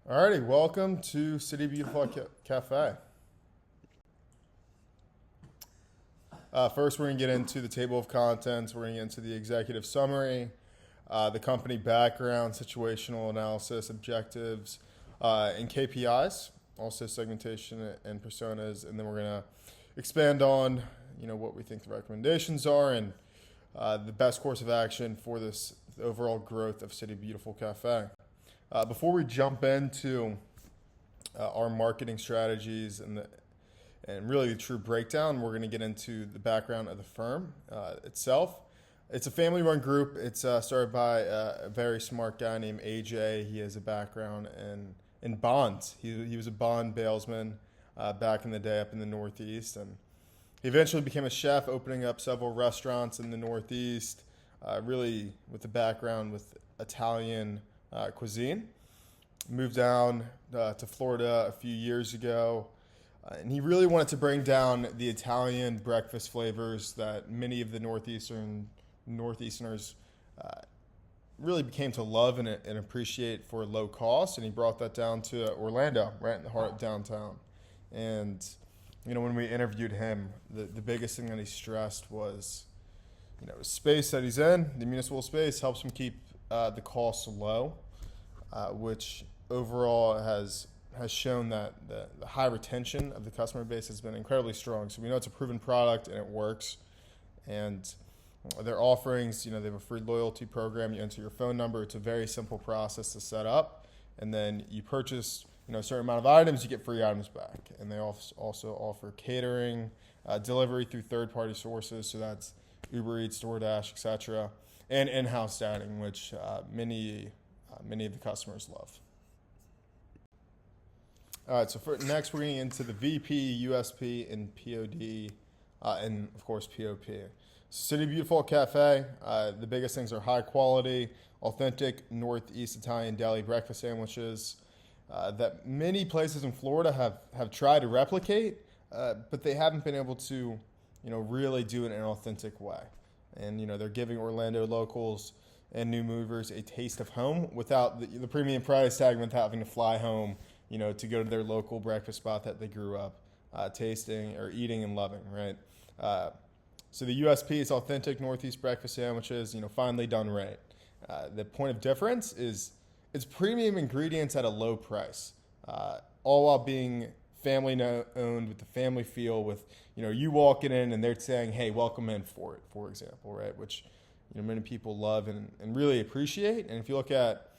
Alrighty, welcome to City Beautiful Cafe. First, we're going to get into the table of contents. We're going to get into the executive summary, the company background, situational analysis, objectives, and KPIs, also segmentation and personas, and then we're going to expand on, what we think the recommendations are and the best course of action for this the overall growth of City Beautiful Cafe. Before we jump into our marketing strategies and really the true breakdown, we're going to get into the background of the firm itself. It's a family-run group. It's started by a very smart guy named AJ. He has a background in bonds. He was a bond bailsman back in the day up in the Northeast, and he eventually became a chef, opening up several restaurants in the Northeast, really with a background with Italian cuisine. Moved down to Florida a few years ago, and he really wanted to bring down the Italian breakfast flavors that many of the Northeasterners really became to love and appreciate for low cost. And he brought that down to Orlando, right in the heart of downtown. And when we interviewed him, the biggest thing that he stressed was, space that he's in, the municipal space, helps him keep the costs low, which overall has shown that the high retention of the customer base has been incredibly strong. So we know it's a proven product and it works. And their offerings, they have a free loyalty program. You enter your phone number. It's a very simple process to set up. And then you purchase, a certain amount of items, you get free items back. And they also offer catering, delivery through third-party sources. So that's Uber Eats, DoorDash, etc., and in-house dining, which many of the customers love. All right, so next we're getting into the VP, USP, and POD, and of course POP. City Beautiful Cafe, the biggest things are high quality, authentic Northeast Italian deli breakfast sandwiches that many places in Florida have tried to replicate, but they haven't been able to, really do it in an authentic way. And, they're giving Orlando locals and new movers a taste of home without the premium price tag, without having to fly home, to go to their local breakfast spot that they grew up tasting or eating and loving, right? So the USP is authentic Northeast breakfast sandwiches, finely done right. The point of difference is it's premium ingredients at a low price, all while being family owned with the family feel with, you walking in and they're saying, hey, welcome in for it, for example, right? Which, many people love and really appreciate. And if you look at,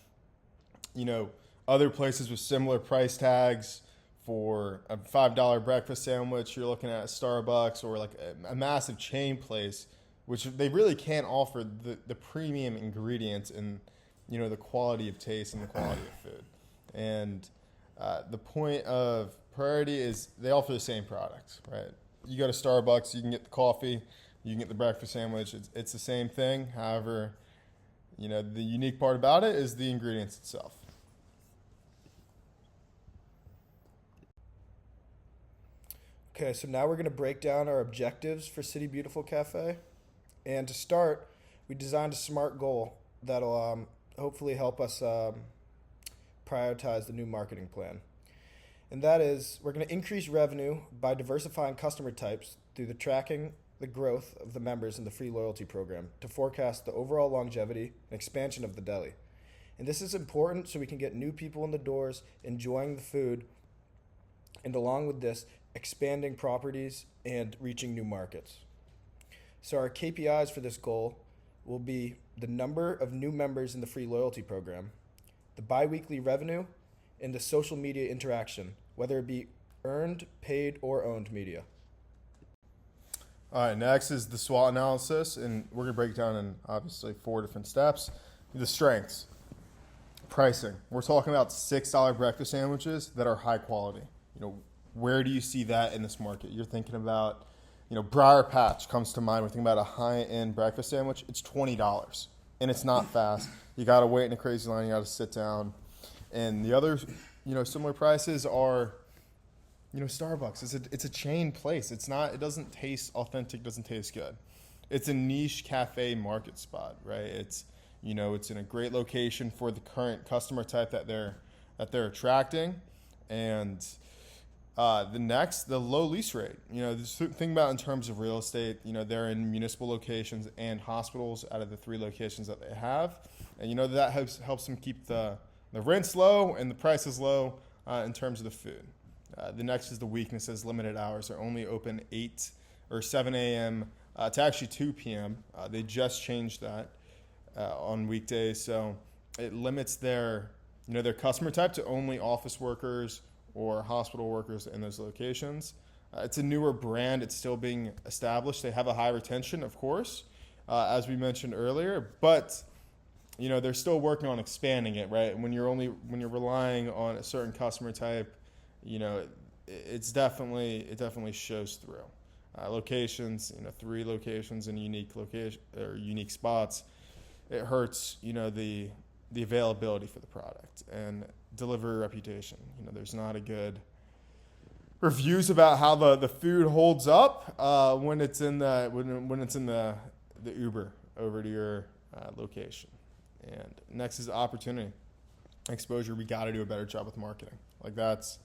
other places with similar price tags for a $5 breakfast sandwich, you're looking at a Starbucks or like a massive chain place, which they really can't offer the premium ingredients and, the quality of taste and the quality of food. And the point of priority is they offer the same product, right? You go to Starbucks, you can get the coffee, you can get the breakfast sandwich. It's the same thing. However, the unique part about it is the ingredients itself. Okay, so now we're going to break down our objectives for City Beautiful Cafe. And to start, we designed a SMART goal that'll hopefully help us prioritize the new marketing plan. And that is, we're going to increase revenue by diversifying customer types through the tracking the growth of the members in the free loyalty program to forecast the overall longevity and expansion of the deli. And this is important so we can get new people in the doors enjoying the food, and along with this, expanding properties and reaching new markets. So our KPIs for this goal will be the number of new members in the free loyalty program, the biweekly revenue, and the social media interaction, whether it be earned, paid, or owned media. All right, next is the SWOT analysis, and we're going to break down in obviously 4 different steps. The strengths, pricing. We're talking about $6 breakfast sandwiches that are high quality. Where do you see that in this market? You're thinking about, Briar Patch comes to mind. We're thinking about a high-end breakfast sandwich. It's $20, and it's not fast. You got to wait in a crazy line. You got to sit down. And the other, similar prices are, Starbucks. It's a chain place. It doesn't taste authentic, doesn't taste good. It's a niche cafe market spot, right? It's in a great location for the current customer type that they're that they're attracting. And the low lease rate. Think about in terms of real estate. They're in municipal locations and hospitals out of the 3 locations that they have, and that helps them keep the rents low and the prices low in terms of the food. The next is the weaknesses. Limited hours. They're only open 8 or 7 a.m. To actually 2 p.m. They just changed that on weekdays, so it limits their customer type to only office workers or hospital workers in those locations. It's a newer brand. It's still being established. They have a high retention, of course, as we mentioned earlier, but they're still working on expanding it, right? When you're relying on a certain customer type, it definitely shows through. Locations, 3 locations in unique spots. It hurts, the availability for the product and delivery reputation. There's not a good reviews about how the food holds up when it's in the Uber over to your location. And next is opportunity, exposure. We got to do a better job with marketing. Like that's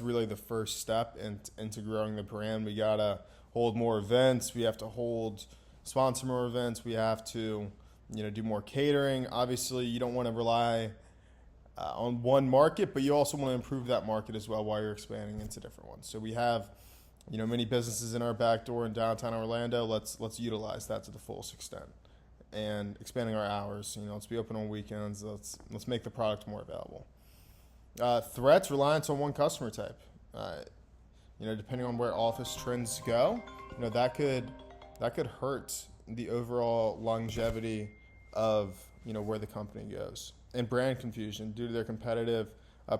really the first step into growing the brand. We got to hold more events. We have to sponsor more events. We have to do more catering. Obviously, you don't want to rely on one market, but you also want to improve that market as well while you're expanding into different ones. So we have, many businesses in our back door in downtown Orlando. Let's utilize that to the fullest extent, and expanding our hours. Let's be open on weekends. Let's make the product more available. Threats, reliance on one customer type. Depending on where office trends go, that could hurt the overall longevity of where the company goes. And brand confusion due to their competitive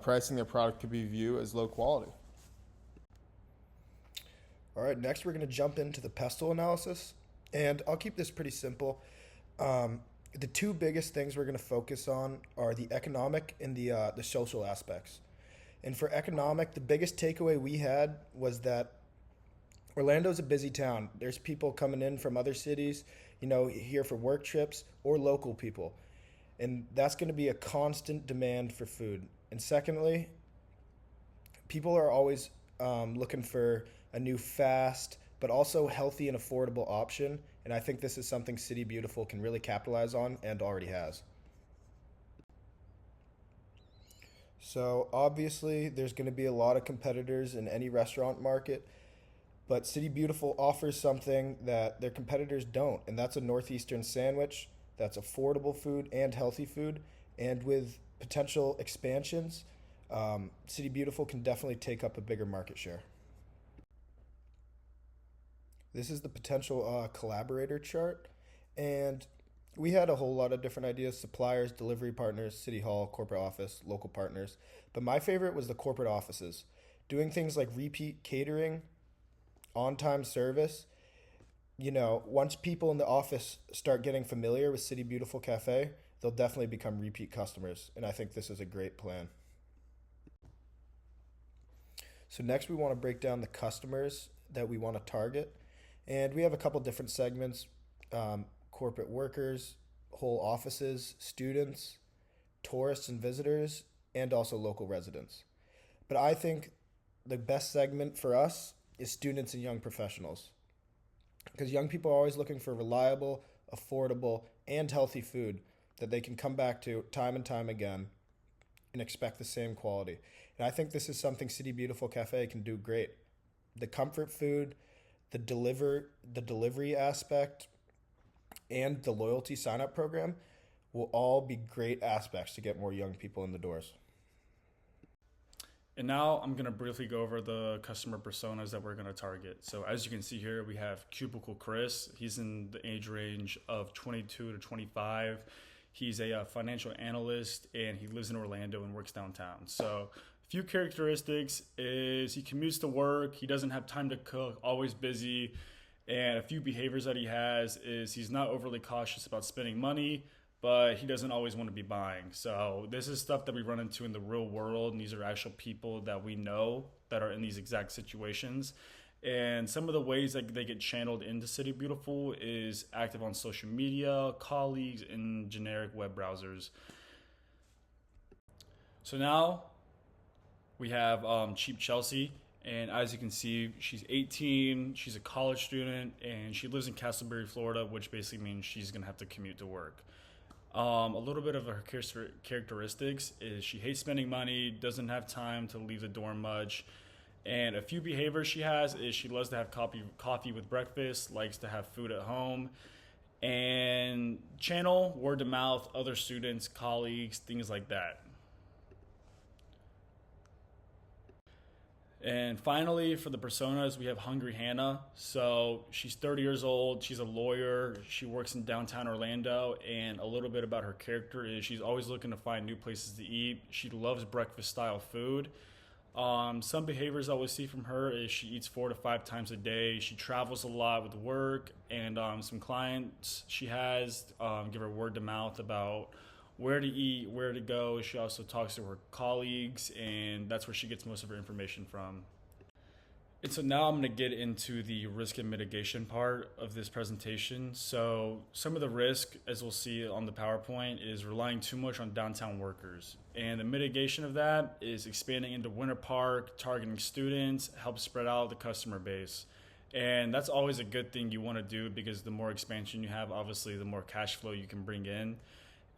pricing. Their product could be viewed as low quality. All right, next we're going to jump into the pestle analysis, and I'll keep this pretty simple. The 2 biggest things we're going to focus on are the economic and the social aspects. And for economic, the biggest takeaway we had was that Orlando's a busy town. There's people coming in from other cities, here for work trips, or local people. And that's going to be a constant demand for food. And secondly, people are always looking for a new fast, but also healthy and affordable option. And I think this is something City Beautiful can really capitalize on and already has. So obviously there's going to be a lot of competitors in any restaurant market, but City Beautiful offers something that their competitors don't, and that's a Northeastern sandwich that's affordable food and healthy food. And with potential expansions, City Beautiful can definitely take up a bigger market share. This is the potential collaborator chart, and we had a whole lot of different ideas: suppliers, delivery partners, city hall, corporate office, local partners. But my favorite was the corporate offices. Doing things like repeat catering, on-time service. Once people in the office start getting familiar with City Beautiful Cafe, they'll definitely become repeat customers, and I think this is a great plan. So next we want to break down the customers that we want to target. And we have a couple different segments: corporate workers, whole offices, students, tourists and visitors, and also local residents. But I think the best segment for us is students and young professionals, because young people are always looking for reliable, affordable, and healthy food that they can come back to time and time again and expect the same quality. And I think this is something City Beautiful Cafe can do great. The comfort food, the delivery aspect, and the loyalty sign-up program will all be great aspects to get more young people in the doors. And now I'm going to briefly go over the customer personas that we're going to target. So as you can see here, we have Cubicle Chris. He's in the age range of 22 to 25. He's a financial analyst, and he lives in Orlando and works downtown. So a few characteristics is he commutes to work. He doesn't have time to cook, always busy. And a few behaviors that he has is he's not overly cautious about spending money, but he doesn't always want to be buying. So this is stuff that we run into in the real world, and these are actual people that we know that are in these exact situations. And some of the ways that they get channeled into City Beautiful is active on social media, colleagues, and generic web browsers. So now we have Cheap Chelsea. And as you can see, she's 18, she's a college student, and she lives in Castleberry, Florida, which basically means she's going to have to commute to work. A little bit of her characteristics is she hates spending money, doesn't have time to leave the dorm much. And a few behaviors she has is she loves to have coffee with breakfast, likes to have food at home, and channel word of mouth, other students, colleagues, things like that. And finally, for the personas, we have Hungry Hannah. So she's 30 years old. She's a lawyer. She works in downtown Orlando. And a little bit about her character is she's always looking to find new places to eat. She loves breakfast-style food. Some behaviors I would see from her is she eats 4 to 5 times a day. She travels a lot with work. And some clients she has give her word to mouth about where to eat, where to go. She also talks to her colleagues, and that's where she gets most of her information from. And so now I'm going to get into the risk and mitigation part of this presentation. So some of the risk, as we'll see on the PowerPoint, is relying too much on downtown workers. And the mitigation of that is expanding into Winter Park, targeting students, help spread out the customer base. And that's always a good thing you want to do, because the more expansion you have, obviously, the more cash flow you can bring in.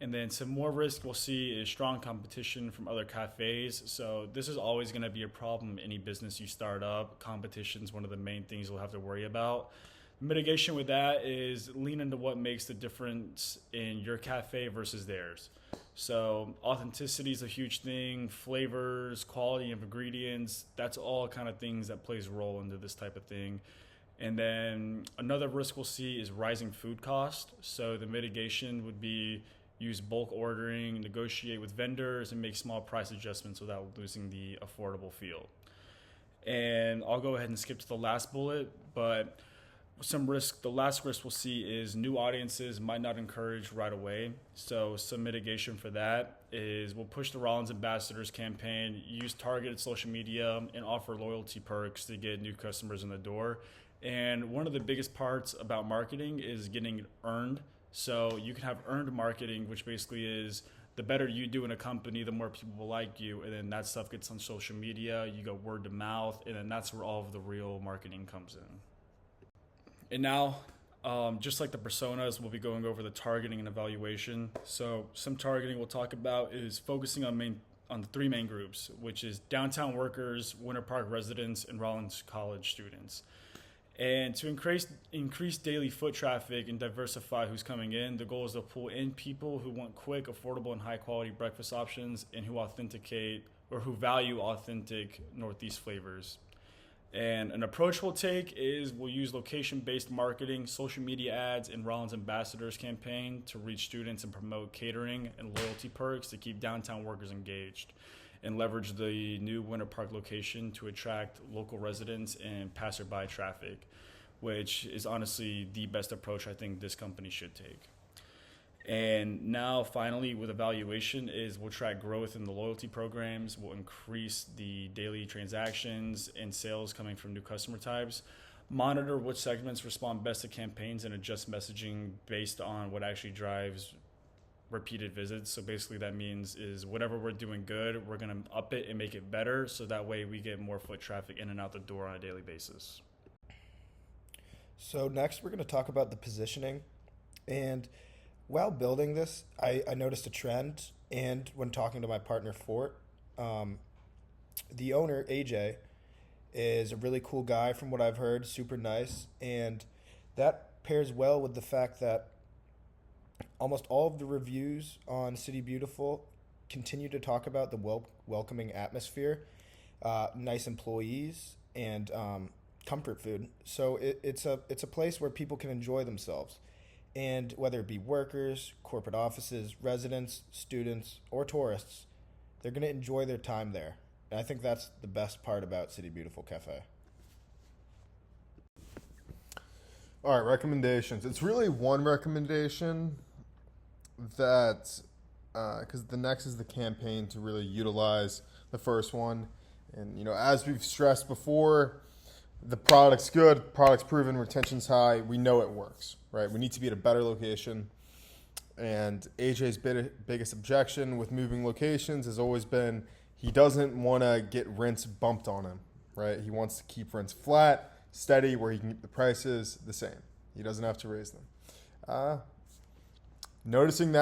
And then some more risk we'll see is strong competition from other cafes. So this is always going to be a problem in any business you start up. Competition is one of the main things you'll have to worry about. Mitigation with that is lean into what makes the difference in your cafe versus theirs. So authenticity is a huge thing. Flavors, quality of ingredients, that's all kind of things that plays a role into this type of thing. And then another risk we'll see is rising food cost. So the mitigation would be use bulk ordering, negotiate with vendors, and make small price adjustments without losing the affordable feel. And I'll go ahead and skip to the last bullet, but the last risk we'll see is new audiences might not encourage right away. So some mitigation for that is we'll push the Rollins Ambassadors campaign, use targeted social media, and offer loyalty perks to get new customers in the door. And one of the biggest parts about marketing is getting earned. So you can have earned marketing, which basically is the better you do in a company, the more people will like you. And then that stuff gets on social media, you go word to mouth, and then that's where all of the real marketing comes in. And now, just like the personas, we'll be going over the targeting and evaluation. So some targeting we'll talk about is focusing on the 3 main groups, which is downtown workers, Winter Park residents, and Rollins College students. And to increase daily foot traffic and diversify who's coming in, the goal is to pull in people who want quick, affordable, and high-quality breakfast options, and who value authentic Northeast flavors. And an approach we'll take is we'll use location-based marketing, social media ads, and Rollins Ambassadors campaign to reach students and promote catering and loyalty perks to keep downtown workers engaged, and leverage the new Winter Park location to attract local residents and passerby traffic, which is honestly the best approach I think this company should take. And now finally with evaluation is we'll track growth in the loyalty programs, we'll increase the daily transactions and sales coming from new customer types, monitor which segments respond best to campaigns, and adjust messaging based on what actually drives repeated visits. So basically that means is whatever we're doing good, we're going to up it and make it better, so that way we get more foot traffic in and out the door on a daily basis. So next we're going to talk about the positioning. And while building this, I noticed a trend, and when talking to my partner Fort, the owner AJ is a really cool guy from what I've heard, super nice, and that pairs well with the fact that almost all of the reviews on City Beautiful continue to talk about the welcoming atmosphere, nice employees, and comfort food. So it's a place where people can enjoy themselves. And whether it be workers, corporate offices, residents, students, or tourists, they're going to enjoy their time there. And I think that's the best part about City Beautiful Cafe. All right, recommendations. It's really one recommendation that, because the next is the campaign to really utilize the first one. And, as we've stressed before, the product's good, product's proven, retention's high. We know it works, right? We need to be at a better location. And AJ's biggest objection with moving locations has always been he doesn't want to get rents bumped on him, right? He wants to keep rents flat, steady, where he can keep the prices the same. He doesn't have to raise them. Noticing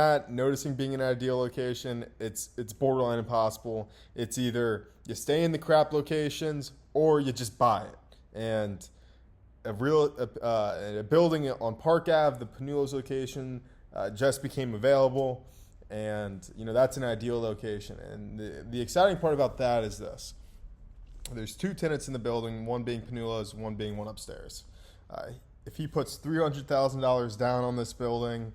being in an ideal location, it's borderline impossible. It's either you stay in the crap locations or you just buy it. And a building on Park Ave, the Panulos location, just became available, and that's an ideal location. And the exciting part about that is this: there's 2 tenants in the building, one being Panulos, one being one upstairs. If he puts $300,000 down on this building,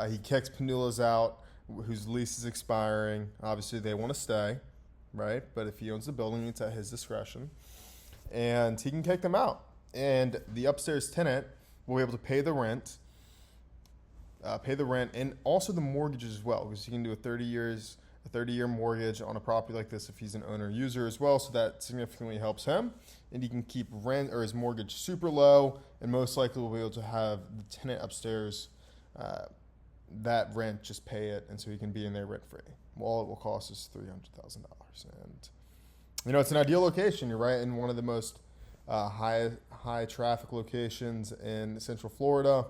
he kicks Panulos out, whose lease is expiring. Obviously, they want to stay, right? But if he owns the building, it's at his discretion, and he can kick them out. And the upstairs tenant will be able to pay the rent, and also the mortgages as well, because he can do a 30-year mortgage on a property like this if he's an owner user as well. So that significantly helps him, and he can keep rent or his mortgage super low, and most likely will be able to have the tenant upstairs that rent just pay it, and so he can be in there rent free. All it will cost is $300,000, and it's an ideal location. You're right in one of the most high traffic locations in Central Florida.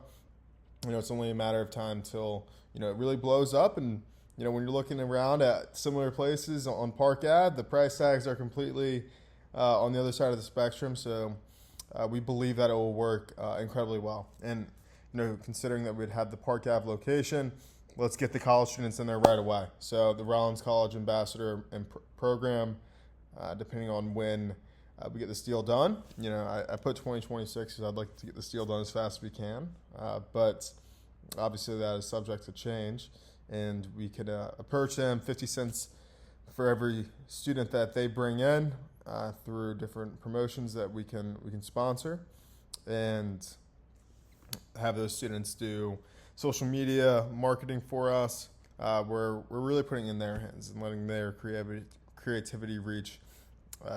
It's only a matter of time till it really blows up. And when you're looking around at similar places on Park Ave, the price tags are completely on the other side of the spectrum. So we believe that it will work incredibly well. And considering that we'd have the Park Ave location, let's get the college students in there right away. So the Rollins College Ambassador and program, depending on when we get this deal done. I put 2026 because I'd like to get this deal done as fast as we can. But obviously that is subject to change. And we could approach them 50 cents for every student that they bring in through different promotions that we can sponsor, and have those students do social media marketing for us. We're really putting it in their hands and letting their creativity reach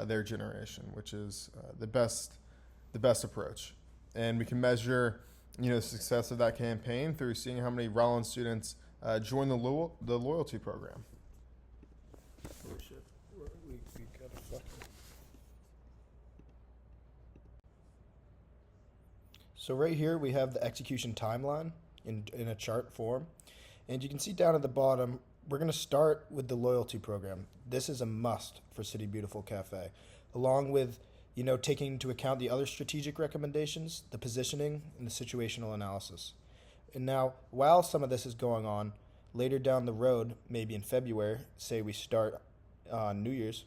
their generation, which is the best approach. And we can measure the success of that campaign through seeing how many Rollins students join the loyalty program. So right here we have the execution timeline in a chart form, and you can see down at the bottom we're going to start with the loyalty program. This is a must for City Beautiful Cafe, along with taking into account the other strategic recommendations, the positioning, and the situational analysis. And now, while some of this is going on, later down the road, maybe in February, say we start on New Year's,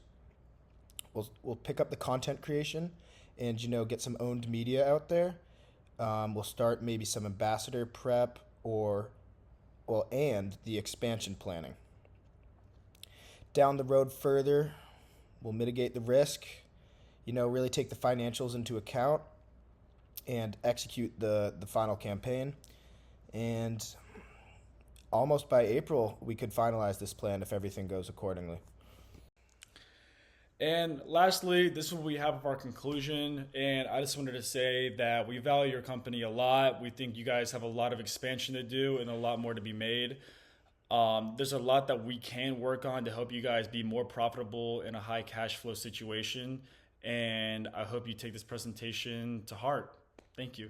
we'll pick up the content creation and get some owned media out there. We'll start maybe some ambassador prep and the expansion planning. Down the road further, we'll mitigate the risk, really take the financials into account and execute the final campaign. And almost by April, we could finalize this plan if everything goes accordingly. And lastly, this is what we have of our conclusion. And I just wanted to say that we value your company a lot. We think you guys have a lot of expansion to do and a lot more to be made. There's a lot that we can work on to help you guys be more profitable in a high cash flow situation. And I hope you take this presentation to heart. Thank you.